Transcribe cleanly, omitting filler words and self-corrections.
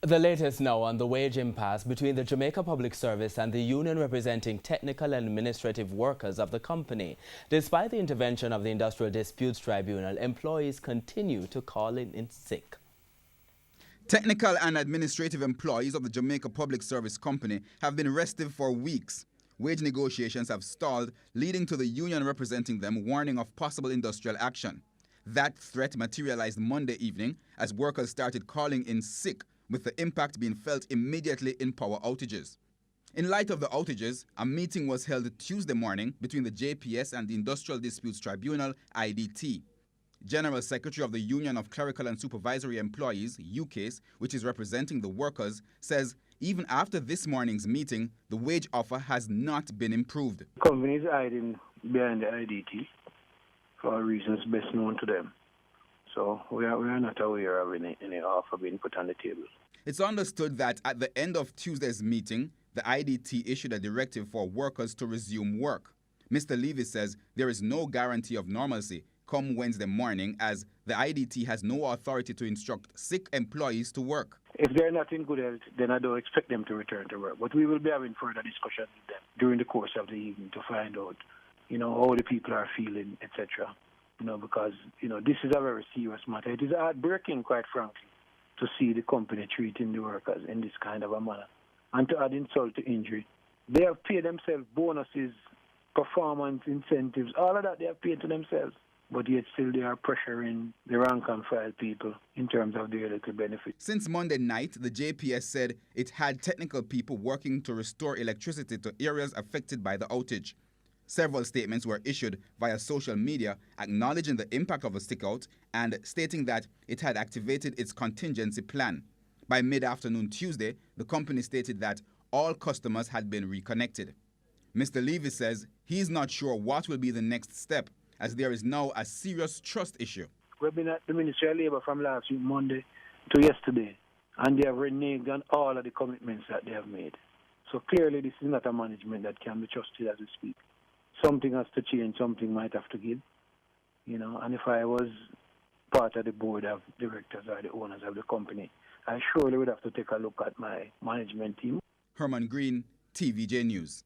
The latest now on the wage impasse between the Jamaica Public Service and the union representing technical and administrative workers of the company. Despite the intervention of the Industrial Disputes Tribunal, employees continue to call in sick. Technical and administrative employees of the Jamaica Public Service Company have been restive for weeks. Wage negotiations have stalled, leading to the union representing them warning of possible industrial action. That threat materialized Monday evening as workers started calling in sick, with the impact being felt immediately in power outages. In light of the outages, a meeting was held Tuesday morning between the JPS and the Industrial Disputes Tribunal, IDT. General Secretary of the Union of Clerical and Supervisory Employees, UCASE, which is representing the workers, says even after this morning's meeting, the wage offer has not been improved. The company is hiding behind the IDT for reasons best known to them. So we are not aware of any offer being put on the table. It's understood that at the end of Tuesday's meeting, the IDT issued a directive for workers to resume work. Mr. Levy says there is no guarantee of normalcy come Wednesday morning, as the IDT has no authority to instruct sick employees to work. If they're not in good health, then I don't expect them to return to work. But we will be having further discussions with them during the course of the evening to find out, how the people are feeling, etc. Because, this is a very serious matter. It is heartbreaking, quite frankly, to see the company treating the workers in this kind of a manner. And to add insult to injury, they have paid themselves bonuses, performance incentives, all of that they have paid to themselves. But yet still they are pressuring the rank and file people in terms of their little benefits. Since Monday night, the JPS said it had technical people working to restore electricity to areas affected by the outage. Several statements were issued via social media acknowledging the impact of the stickout and stating that it had activated its contingency plan. By mid-afternoon Tuesday, the company stated that all customers had been reconnected. Mr. Levy says he's not sure what will be the next step, as there is now a serious trust issue. We've been at the Ministry of Labour from last week, Monday, to yesterday, and they have reneged on all of the commitments that they have made. So clearly this is not a management that can be trusted as we speak. Something has to change, something might have to give, and if I was part of the board of directors or the owners of the company, I surely would have to take a look at my management team. Herman Green, TVJ News.